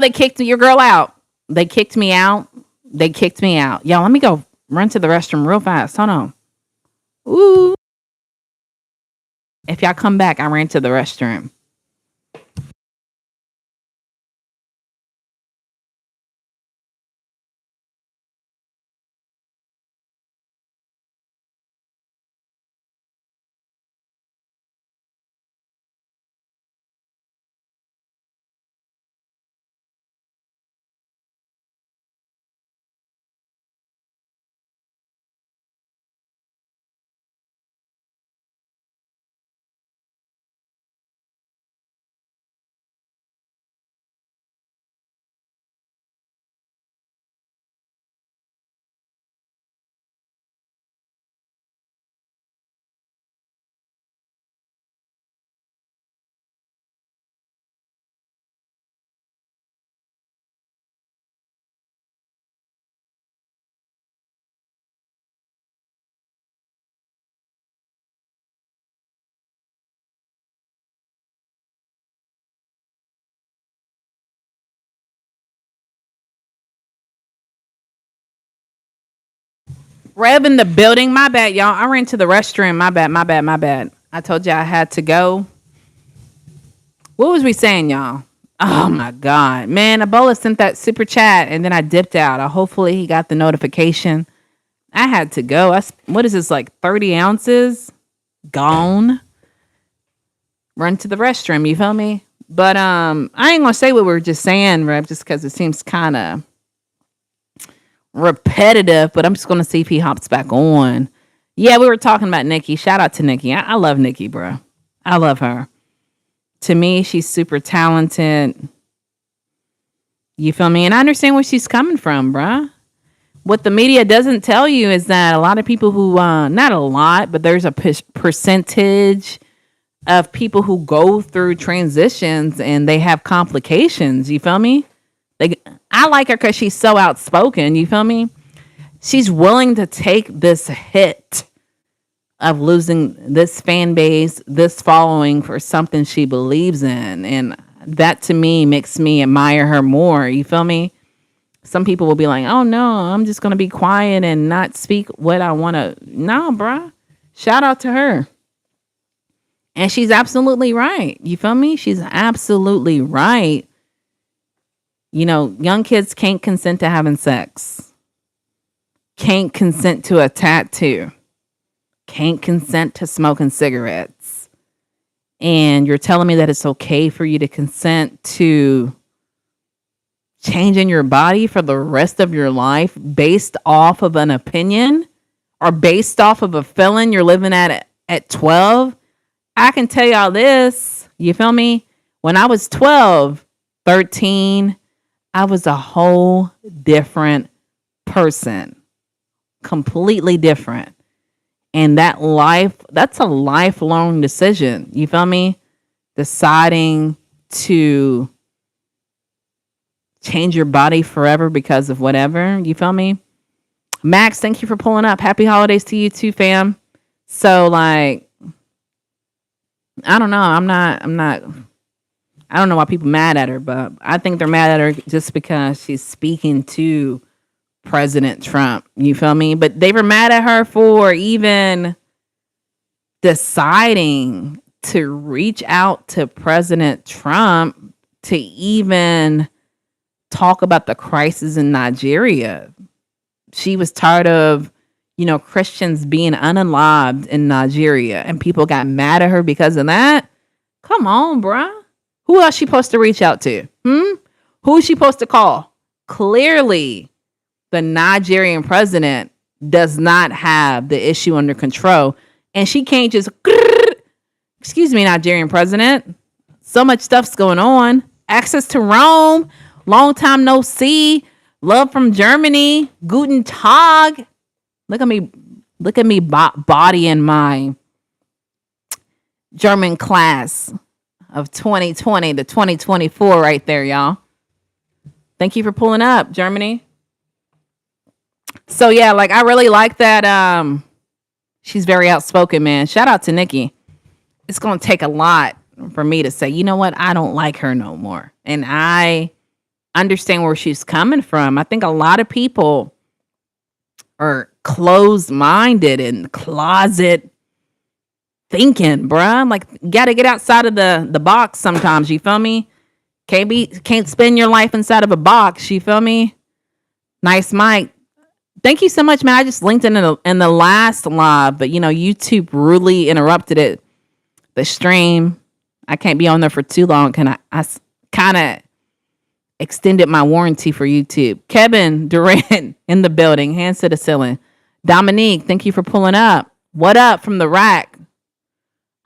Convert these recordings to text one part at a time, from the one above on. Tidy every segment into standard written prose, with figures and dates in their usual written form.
They kicked your girl out. They kicked me out. They kicked me out. Y'all, let me go run to the restroom real fast. Hold on. Ooh. If y'all come back, I ran to the restroom. Rev in the building. My bad, y'all. I ran to the restroom. My bad, my bad, my bad. I told you I had to go. What was we saying, y'all? Oh my God. Man, Ebola sent that super chat and then I dipped out. Hopefully he got the notification. I had to go. What is this, like 30 ounces? Gone. Run to the restroom, you feel me? But I ain't gonna say what we were just saying, Rev, just because it seems kind of repetitive, but I'm just gonna see if he hops back on. Yeah, we were talking about Nicki. Shout out to Nicki. I love Nicki, bro. I love her. To me, she's super talented. You feel me? And I understand where she's coming from, bruh. What the media doesn't tell you is that a lot of people who, not a lot, but there's a percentage of people who go through transitions and they have complications. You feel me? I like her because she's so outspoken. You feel me? She's willing to take this hit of losing this fan base, this following for something she believes in. And that to me makes me admire her more. You feel me? Some people will be like, oh no, I'm just going to be quiet and not speak what I want to. No, bruh. Shout out to her. And she's absolutely right. You feel me? She's absolutely right. You know, young kids can't consent to having sex. Can't consent to a tattoo. Can't consent to smoking cigarettes. And you're telling me that it's okay for you to consent to changing your body for the rest of your life based off of an opinion or based off of a feeling you're living at 12? I can tell y'all this. You feel me? When I was 12, 13, I was a whole different person. Completely different. And that's a lifelong decision. You feel me? Deciding to change your body forever because of whatever. You feel me? Max, thank you for pulling up. Happy holidays to you too, fam. So like, I don't know. I don't know why people mad at her, but I think they're mad at her just because she's speaking to President Trump. You feel me? But they were mad at her for even deciding to reach out to President Trump to even talk about the crisis in Nigeria. She was tired of, Christians being unalived in Nigeria, and people got mad at her because of that. Come on, bruh. Who else she supposed to reach out to? Who is she supposed to call? Clearly, the Nigerian president does not have the issue under control. And she can't just, excuse me, Nigerian president. So much stuff's going on. Access to Rome. Long time no see. Love from Germany. Guten Tag. Look at me bodying my German class of 2020 to 2024 right there, y'all. Thank you for pulling up, Germany. So yeah, like I really like that. She's very outspoken, man. Shout out to Nicki. It's gonna take a lot for me to say, you know what, I don't like her no more. And I understand where she's coming from. I think a lot of people are closed minded and closet thinking, bruh. Like, gotta get outside of the box sometimes. You feel me? Can't spend your life inside of a box. You feel me? Nice mic. Thank you so much, man. I just linked in the last live, but YouTube really interrupted it. The stream. I can't be on there for too long. I kind of extended my warranty for YouTube. Kevin Durant in the building. Hands to the ceiling. Dominique, thank you for pulling up. What up from the rack?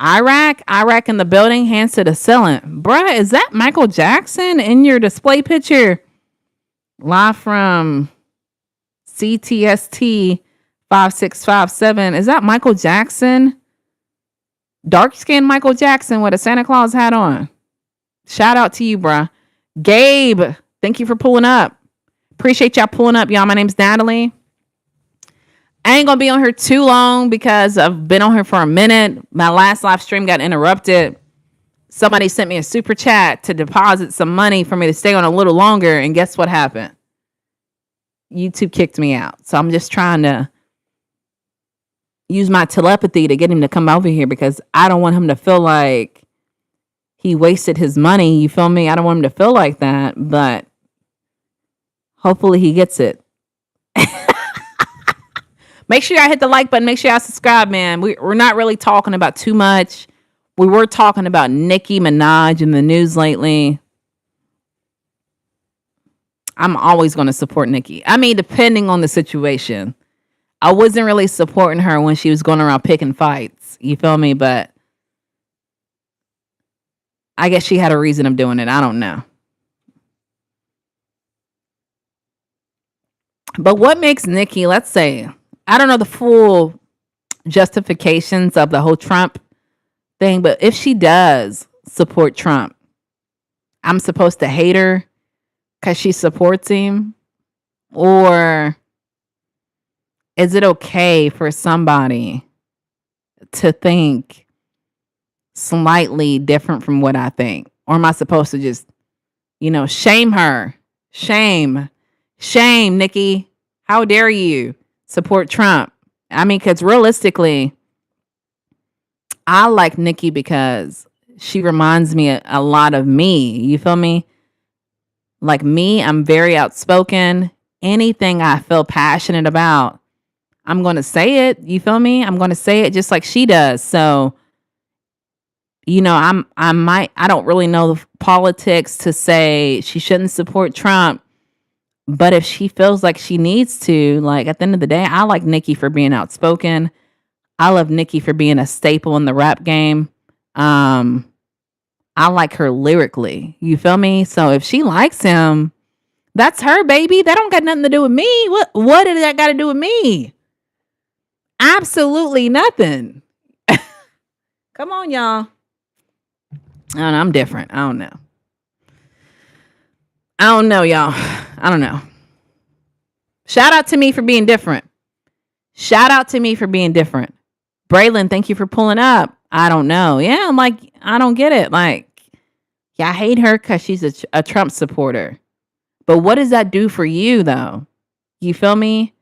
Iraq in the building. Hands to the ceiling. Bruh, is that Michael Jackson in your display picture? Live from CTST 5657. Is that Michael Jackson? Dark skinned Michael Jackson with a Santa Claus hat on. Shout out to you, bruh. Gabe, thank you for pulling up. Appreciate y'all pulling up, y'all. My name's Natalie. I ain't gonna be on here too long because I've been on here for a minute. My last live stream got interrupted. Somebody sent me a super chat to deposit some money for me to stay on a little longer, and guess what happened? YouTube kicked me out. So I'm just trying to use my telepathy to get him to come over here because I don't want him to feel like he wasted his money. You feel me? I don't want him to feel like that, but hopefully he gets it. Make sure y'all hit the like button. Make sure y'all subscribe, man. We're not really talking about too much. We were talking about Nicki Minaj in the news lately. I'm always going to support Nicki. I mean, depending on the situation. I wasn't really supporting her when she was going around picking fights. You feel me? But I guess she had a reason of doing it. I don't know. But what makes Nicki, let's say, I don't know the full justifications of the whole Trump thing, but if she does support Trump, I'm supposed to hate her because she supports him? Or is it okay for somebody to think slightly different from what I think? Or am I supposed to just, shame her? Shame, Nicki. How dare you support Trump? I mean, because realistically, I like Nicki because she reminds me a lot of me. You feel me? Like me, I'm very outspoken. Anything I feel passionate about, I'm going to say it. You feel me? I'm going to say it just like she does. So, I don't really know the politics to say she shouldn't support Trump. But if she feels like she needs to, like at the end of the day, I like Nicki for being outspoken. I love Nicki for being a staple in the rap game. I like her lyrically. You feel me? So if she likes him, that's her, baby. That don't got nothing to do with me. What did that got to do with me? Absolutely nothing. Come on, y'all. I don't know, I'm different. I don't know, y'all. I don't know. Shout out to me for being different. Braylon, thank you for pulling up. I don't know. Yeah, I'm like, I don't get it. Like, yeah, I hate her because she's a Trump supporter. But what does that do for you, though? You feel me?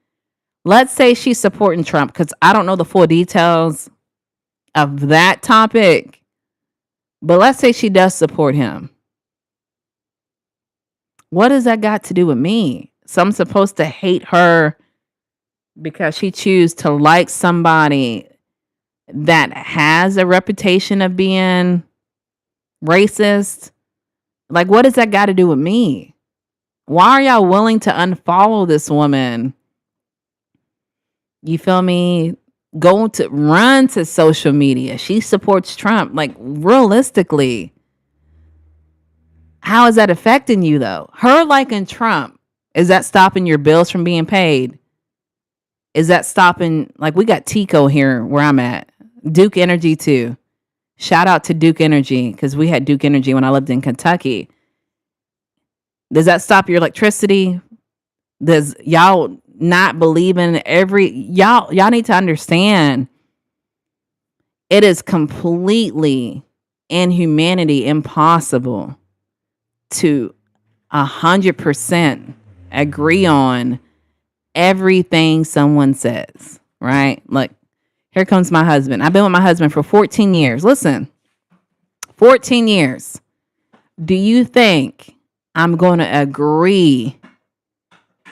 Let's say she's supporting Trump because I don't know the full details of that topic. But let's say she does support him. What does that got to do with me? So I'm supposed to hate her because she chooses to like somebody that has a reputation of being racist? Like, what does that got to do with me? Why are y'all willing to unfollow this woman? You feel me? Run to social media. She supports Trump. Like, realistically, how is that affecting you, though? Her liking Trump, is that stopping your bills from being paid? Is that stopping, like, we got Tico here where I'm at. Duke Energy, too. Shout out to Duke Energy, because we had Duke Energy when I lived in Kentucky. Does that stop your electricity? Does y'all not believe in y'all need to understand it is completely in humanity impossible to 100% agree on everything someone says, right? Look, here comes my husband. I've been with my husband for 14 years. Listen, 14 years. Do you think I'm going to agree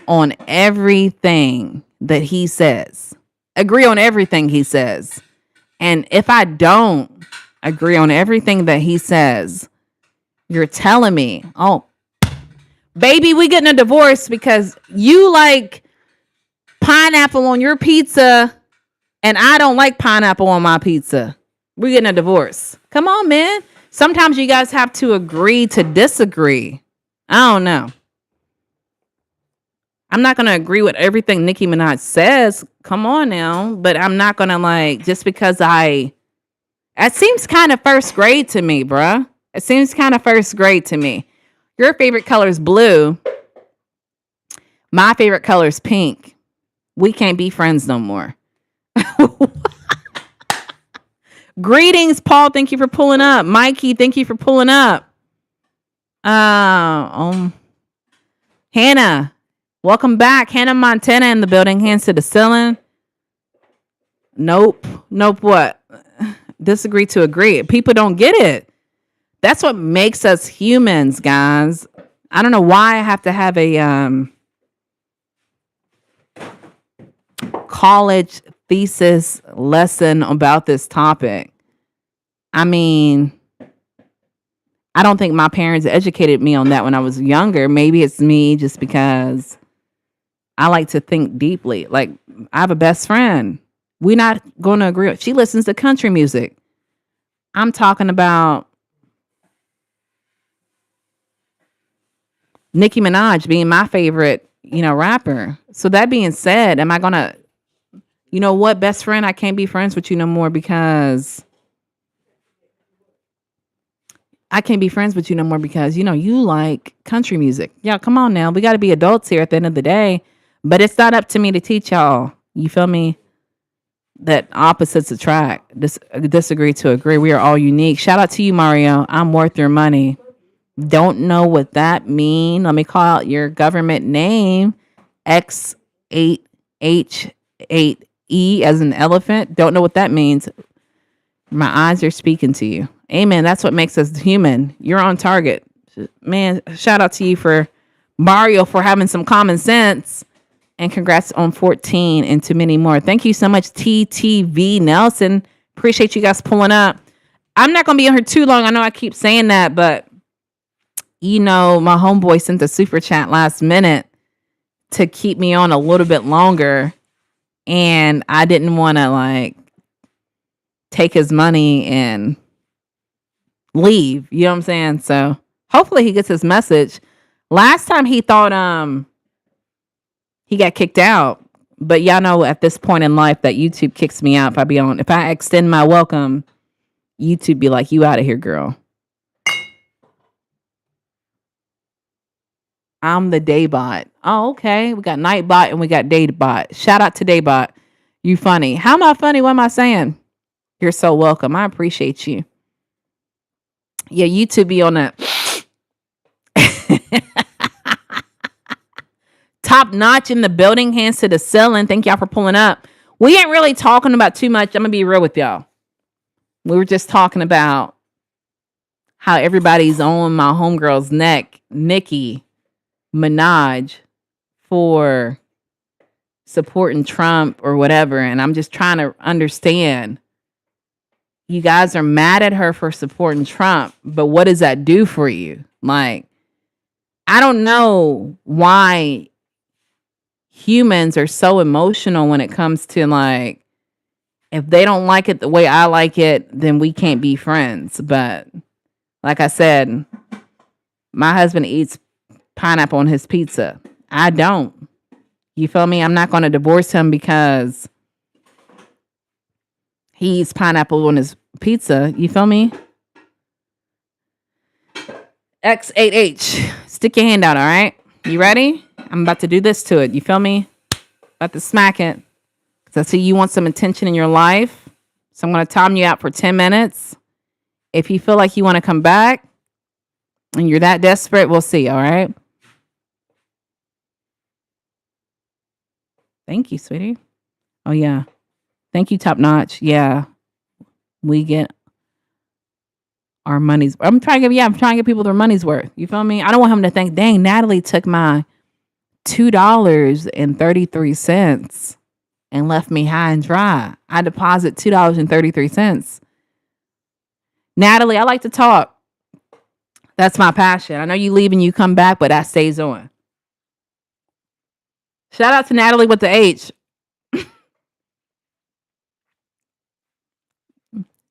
on everything that he says? Agree on everything he says. And if I don't agree on everything that he says, you're telling me, oh, baby, we getting a divorce because you like pineapple on your pizza and I don't like pineapple on my pizza. We're getting a divorce. Come on, man. Sometimes you guys have to agree to disagree. I don't know. I'm not going to agree with everything Nicki Minaj says. Come on now. But I'm not going to like, just because it seems kind of first grade to me, bruh. It seems kind of first grade to me. Your favorite color is blue. My favorite color is pink. We can't be friends no more. Greetings, Paul. Thank you for pulling up. Mikey, thank you for pulling up. Hannah, welcome back. Hannah Montana in the building. Hands to the ceiling. Nope. What? Disagree to agree. People don't get it. That's what makes us humans, guys. I don't know why I have to have a college thesis lesson about this topic. I mean, I don't think my parents educated me on that when I was younger. Maybe it's me just because I like to think deeply. Like, I have a best friend. We're not going to agree. She listens to country music. I'm talking about Nicki Minaj being my favorite, rapper. So that being said, am I going to, you know what, best friend, I can't be friends with you no more because you like country music. Yeah, come on now. We got to be adults here at the end of the day. But it's not up to me to teach y'all. You feel me? That opposites attract. Disagree to agree. We are all unique. Shout out to you, Mario. I'm worth your money. Don't know what that mean. Let me call out your government name. X8H8E as an elephant. Don't know what that means. My eyes are speaking to you. Amen. That's what makes us human. You're on target. Man, shout out to you for Mario for having some common sense. And congrats on 14 and to many more. Thank you so much, TTV Nelson. Appreciate you guys pulling up. I'm not going to be on here too long. I know I keep saying that, but my homeboy sent a super chat last minute to keep me on a little bit longer. And I didn't want to take his money and leave. You know what I'm saying? So hopefully he gets his message. Last time he thought he got kicked out. But y'all know at this point in life that YouTube kicks me out if I extend my welcome, YouTube be like, you out of here, girl. I'm the Daybot. Oh, okay. We got Nightbot and we got Daybot. Shout out to Daybot. You funny. How am I funny? What am I saying? You're so welcome. I appreciate you. Yeah, YouTube be on that. Top notch in the building. Hands to the ceiling. Thank y'all for pulling up. We ain't really talking about too much. I'm going to be real with y'all. We were just talking about how everybody's on my homegirl's neck, Nicki Minaj, for supporting Trump or whatever. And I'm just trying to understand. You guys are mad at her for supporting Trump, but what does that do for you? I don't know why humans are so emotional when it comes to if they don't like it the way I like it, then we can't be friends. But like I said, my husband eats pineapple on his pizza. I don't. You feel me? I'm not going to divorce him because he eats pineapple on his pizza. You feel me? X8H. Stick your hand out, all right? You ready? I'm about to do this to it. You feel me? About to smack it. Because I see you want some attention in your life. So I'm going to time you out for 10 minutes. If you feel like you want to come back and you're that desperate, we'll see, all right? Thank you, sweetie. Oh yeah. Thank you, Top Notch. Yeah. We get our money's I'm trying to get people their money's worth. You feel me? I don't want him to think, dang, Natalie took my $2.33 and left me high and dry. I deposit $2.33. Natalie, I like to talk. That's my passion. I know you leave and you come back, but that stays on. Shout out to Natalie with the H.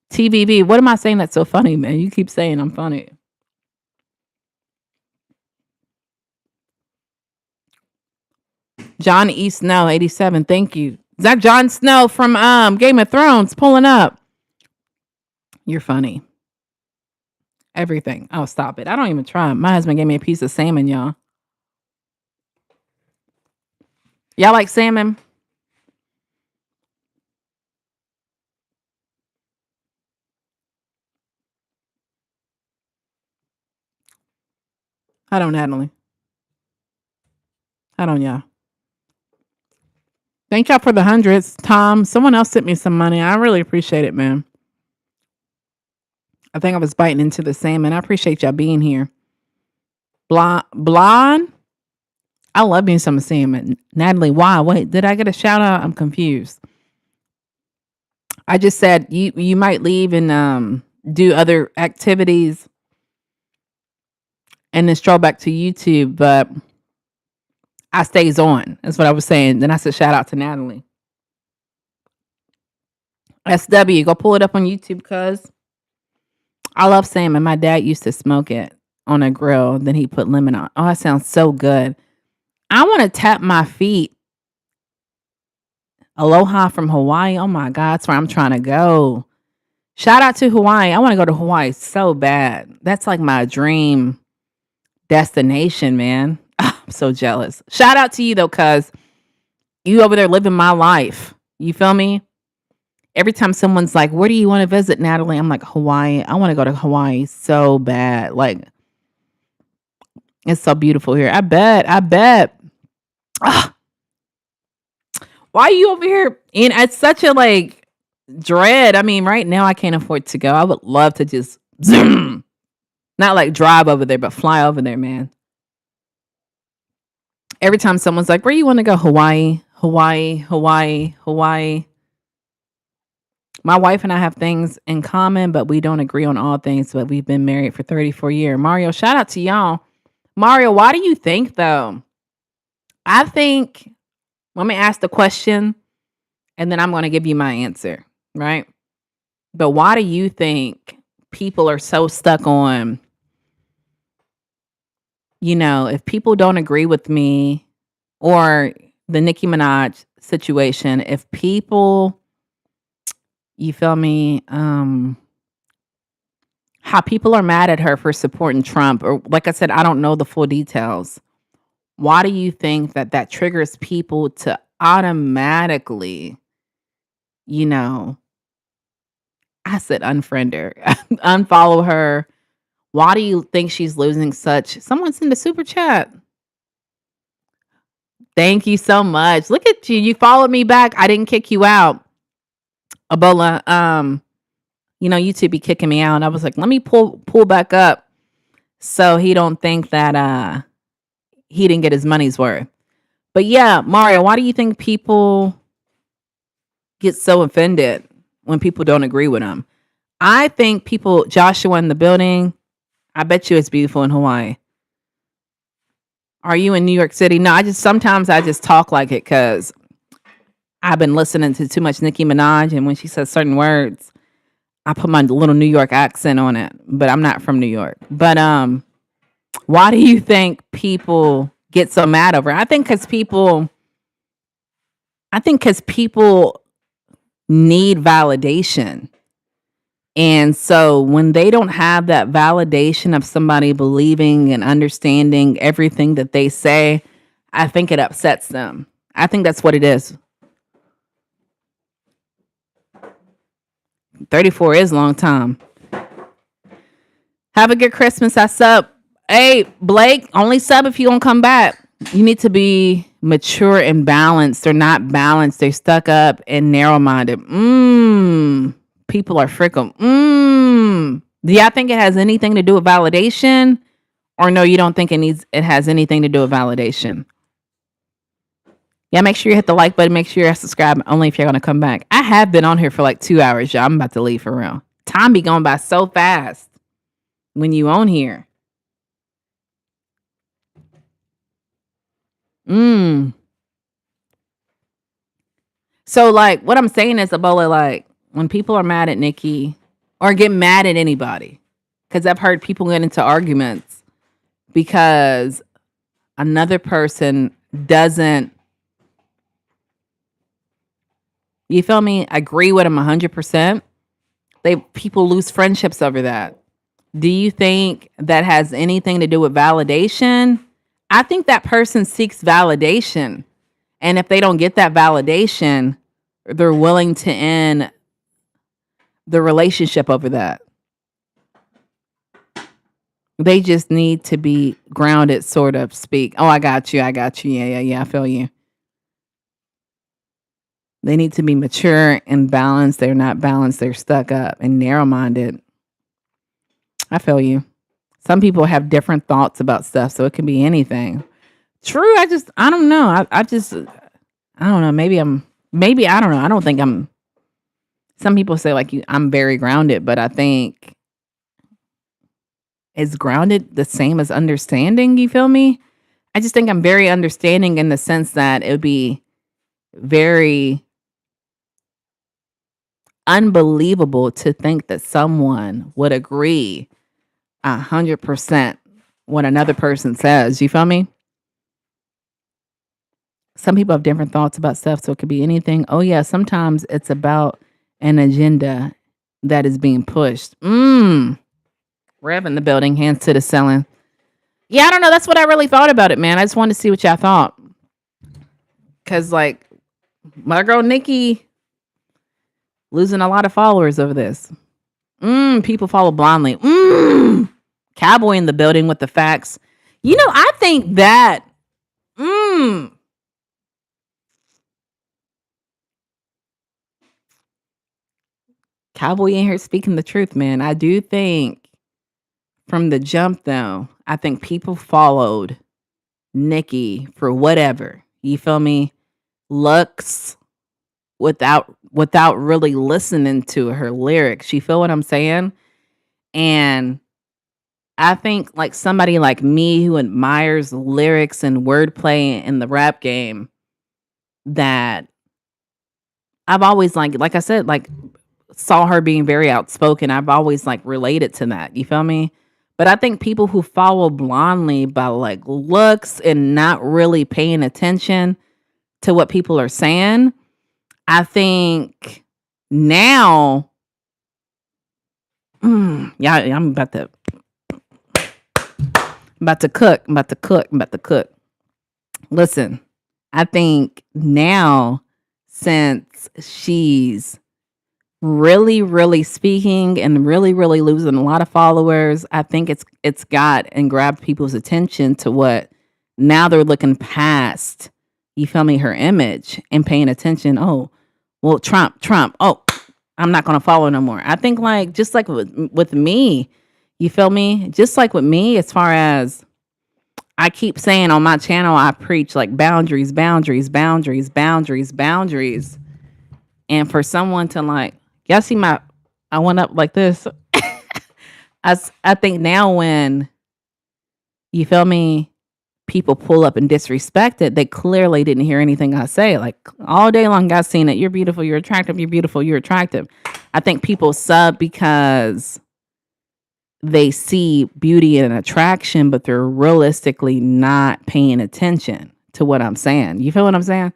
TVB. What am I saying that's so funny, man? You keep saying I'm funny. John E. Snow, 87. Thank you. Is that Jon Snow from Game of Thrones pulling up? You're funny. Everything. Oh, stop it. I don't even try. My husband gave me a piece of salmon, y'all. Y'all like salmon? I don't, Natalie. I don't, y'all. Thank y'all for the hundreds. Tom, someone else sent me some money. I really appreciate it, man. I think I was biting into the salmon. I appreciate y'all being here. Blonde? I love me some salmon. Natalie, why? Wait, did I get a shout out? I'm confused. I just said you might leave and do other activities and then stroll back to YouTube, but I stays on. That's what I was saying. Then I said shout out to Natalie. SW, go pull it up on YouTube, cuz I love salmon. My dad used to smoke it on a grill. Then he put lemon on. Oh, that sounds so good. I want to tap my feet. Aloha from Hawaii. Oh my God, that's where I'm trying to go. Shout out to Hawaii. I want to go to Hawaii so bad. That's like my dream destination, man. I'm so jealous. Shout out to you though, cuz you over there living my life. You feel me? Every time someone's like, where do you want to visit, Natalie? I'm like, Hawaii. I want to go to Hawaii so bad. Like, it's so beautiful here. I bet. Ah, why are you over here? And it's such a like dread. I mean, right now I can't afford to go. I would love to just zoom. Not like drive over there, but fly over there, man. Every time someone's like, where you want to go? Hawaii, Hawaii, Hawaii, Hawaii. My wife and I have things in common, but we don't agree on all things. But we've been married for 34 years. Mario, shout out to y'all. Mario, why do you think though? I think, let me ask the question and then I'm going to give you my answer, right? But why do you think people are so stuck on, if people don't agree with me or the Nicki Minaj situation, if people, you feel me, how people are mad at her for supporting Trump, or like I said, I don't know the full details. Why do you think that triggers people to automatically, I said unfriend her, unfollow her? Why do you think she's losing such? Someone's in the super chat. Thank you so much. Look at you. You followed me back. I didn't kick you out. Ebola, YouTube be kicking me out. I was like, let me pull back up so he don't think that he didn't get his money's worth. But yeah, Mario, why do you think people get so offended when people don't agree with them? I think people, Joshua in the building, I bet you it's beautiful in Hawaii. Are you in New York City? No, sometimes I just talk like it because I've been listening to too much Nicki Minaj, and when she says certain words, I put my little New York accent on it, but I'm not from New York. But why do you think people get so mad over it? I think because people need validation. And so when they don't have that validation of somebody believing and understanding everything that they say, I think it upsets them. I think that's what it is. 34 is a long time. Have a good Christmas. I sub. Hey, Blake, only sub if you don't come back. You need to be mature and balanced. They're not balanced. They're stuck up and narrow minded. People are fickle. Do y'all think it has anything to do with validation? Or no, you don't think it has anything to do with validation? Yeah, make sure you hit the like button. Make sure you subscribe only if you're going to come back. I have been on here for like 2 hours, y'all. I'm about to leave for real. Time be going by so fast when you on here. So like what I'm saying is, Ebola, like when people are mad at Nicki or get mad at anybody, because I've heard people get into arguments because another person doesn't, you feel me, agree with them 100%. People lose friendships over that. Do you think that has anything to do with validation? I think that person seeks validation. And if they don't get that validation, they're willing to end the relationship over that. They just need to be grounded, sort of speak. Oh, I got you. Yeah. I feel you. They need to be mature and balanced. They're not balanced. They're stuck up and narrow-minded. I feel you. Some people have different thoughts about stuff, so it can be anything. True. I don't know. I don't know. Maybe I don't know. I don't think I'm, some people say like I'm very grounded, but I think is grounded the same as understanding? You feel me? I just think I'm very understanding in the sense that it would be very unbelievable to think that someone would agree 100% what another person says. You feel me? Some people have different thoughts about stuff, so it could be anything. Oh yeah, sometimes it's about an agenda that is being pushed. Rev in the building, hands to the ceiling. Yeah, I don't know. That's what I really thought about it, man. I just wanted to see what y'all thought. Because, like, my girl Nicki losing a lot of followers over this. People follow blindly. Cowboy in the building with the facts. You know, I think that, Cowboy in here speaking the truth, man. I do think from the jump, though, I think people followed Nicki for whatever. You feel me? Looks without really listening to her lyrics. You feel what I'm saying? And I think like somebody like me who admires lyrics and wordplay in the rap game, that I've always like I said, like saw her being very outspoken. I've always like related to that. You feel me? But I think people who follow blindly by like looks and not really paying attention to what people are saying, I think now, yeah, I'm about to cook. Listen, I think now, since she's really, really speaking and really, really losing a lot of followers, I think it's got and grabbed people's attention to what now they're looking past, you feel me, her image and paying attention. Oh, well, Trump. Oh, I'm not going to follow no more. I think like, just like with me, you feel me? Just like with me, as far as I keep saying on my channel, I preach like boundaries. And for someone to like, y'all see I went up like this. I think now when, you feel me, people pull up and disrespect it, they clearly didn't hear anything I say. Like all day long, I've seen it. You're beautiful. You're attractive. You're beautiful. You're attractive. I think people sub because they see beauty and attraction, but they're realistically not paying attention to what I'm saying. You feel what I'm saying?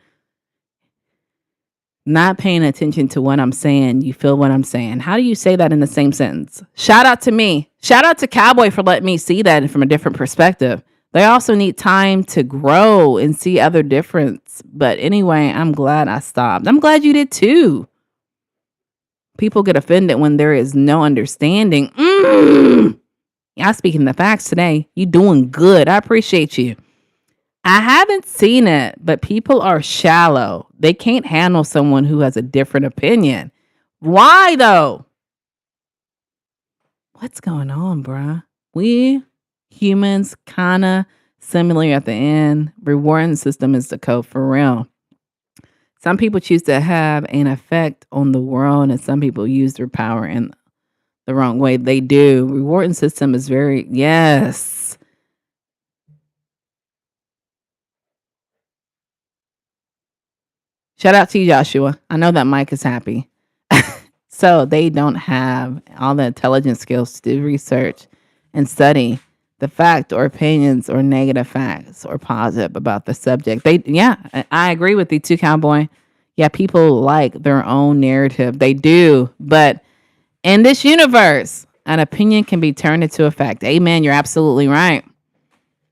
Not paying attention to what I'm saying. You feel what I'm saying? How do you say that in the same sentence? Shout out to me. Shout out to Cowboy for letting me see that from a different perspective. They also need time to grow and see other difference. But anyway, I'm glad I stopped. I'm glad you did too. People get offended when there is no understanding. Y'all speaking the facts today. You doing good. I appreciate you. I haven't seen it, but people are shallow. They can't handle someone who has a different opinion. Why though? What's going on, bruh? We humans kind of similar at the end. Rewarding system is the code for real. Some people choose to have an effect on the world, and some people use their power in the wrong way. They do. Rewarding system is very, yes. Shout out to you, Joshua. I know that Mike is happy. So they don't have all the intelligence skills to do research and study the fact or opinions or negative facts or positive about the subject. Yeah, I agree with you too, Cowboy. Yeah, people like their own narrative. They do. But in this universe, an opinion can be turned into a fact. Amen. You're absolutely right.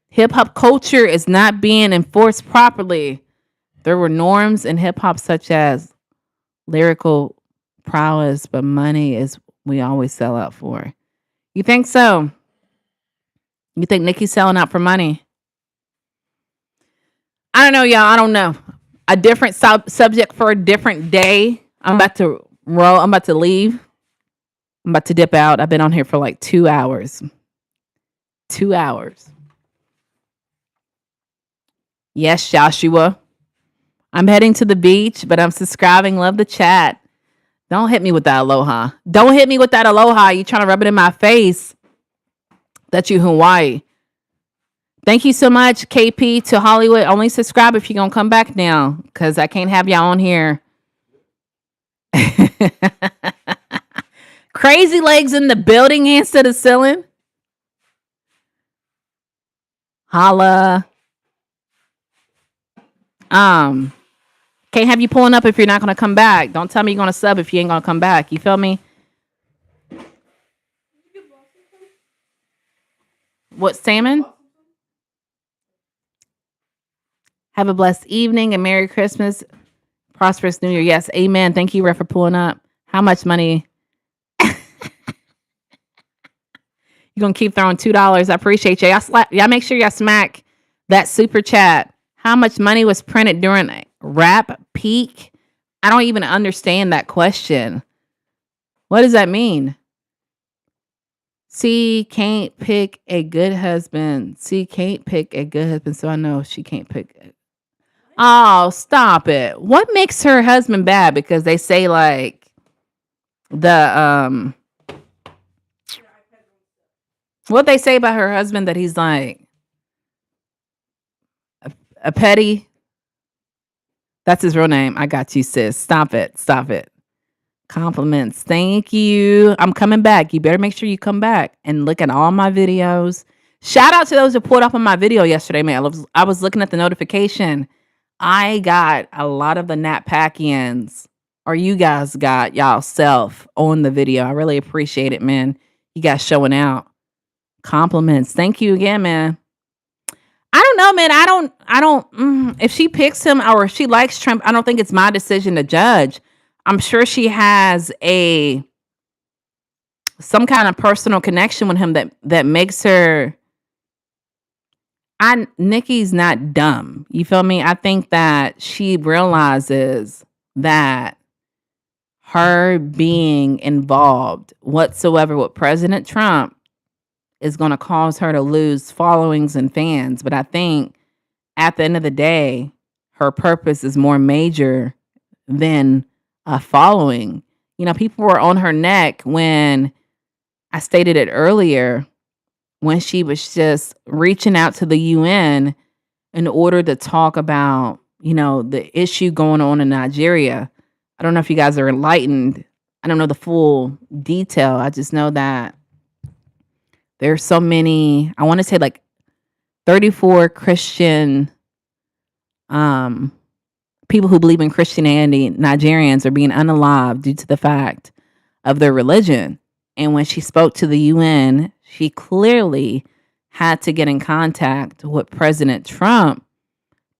Hip hop culture is not being enforced properly. There were norms in hip hop such as lyrical prowess, but money is we always sell out for. You think so? You think Nicki's selling out for money? I don't know, y'all. I don't know. A different subject for a different day. I'm about to roll. I'm about to leave. I'm about to dip out. I've been on here for like 2 hours. 2 hours. Yes, Joshua. I'm heading to the beach, but I'm subscribing. Love the chat. Don't hit me with that aloha. Don't hit me with that aloha. You trying to rub it in my face that you Hawaii. Thank you so much, KP to Hollywood. Only subscribe if you're going to come back now because I can't have y'all on here. Crazy legs in the building instead of ceiling. Holla. Can't have you pulling up if you're not going to come back. Don't tell me you're going to sub if you ain't going to come back. You feel me? What, salmon? Have a blessed evening and Merry Christmas. Prosperous New Year. Yes, amen. Thank you, Ref, for pulling up. How much money? You're going to keep throwing $2. I appreciate you. Y'all make sure y'all smack that super chat. How much money was printed during a rap peak? I don't even understand that question. What does that mean? C can't pick a good husband. C can't pick a good husband, so I know she can't pick it. Oh, stop it. What makes her husband bad? Because they say like the what they say about her husband that he's like a petty. That's his real name. I got you, sis. Stop it. Stop it. Compliments. Thank you. I'm coming back. You better make sure you come back and look at all my videos. Shout out to those who pulled up on my video yesterday, man. I was looking at the notification. I got a lot of the Nat Packians, or you guys got y'all self on the video. I really appreciate it, man. You guys showing out. Compliments. Thank you again, man. I don't know, man. I don't, if she picks him or if she likes Trump, I don't think it's my decision to judge. I'm sure she has some kind of personal connection with him that makes her. Nicki's not dumb. You feel me? I think that she realizes that her being involved whatsoever with President Trump is going to cause her to lose followings and fans. But I think at the end of the day, her purpose is more major than a following. You know, people were on her neck when I stated it earlier, when she was just reaching out to the UN in order to talk about, you know, the issue going on in Nigeria. I don't know if you guys are enlightened. I don't know the full detail. I just know that there's so many, I want to say like 34 Christian people who believe in Christianity, Nigerians, are being unalived due to the fact of their religion. And when she spoke to the UN, she clearly had to get in contact with President Trump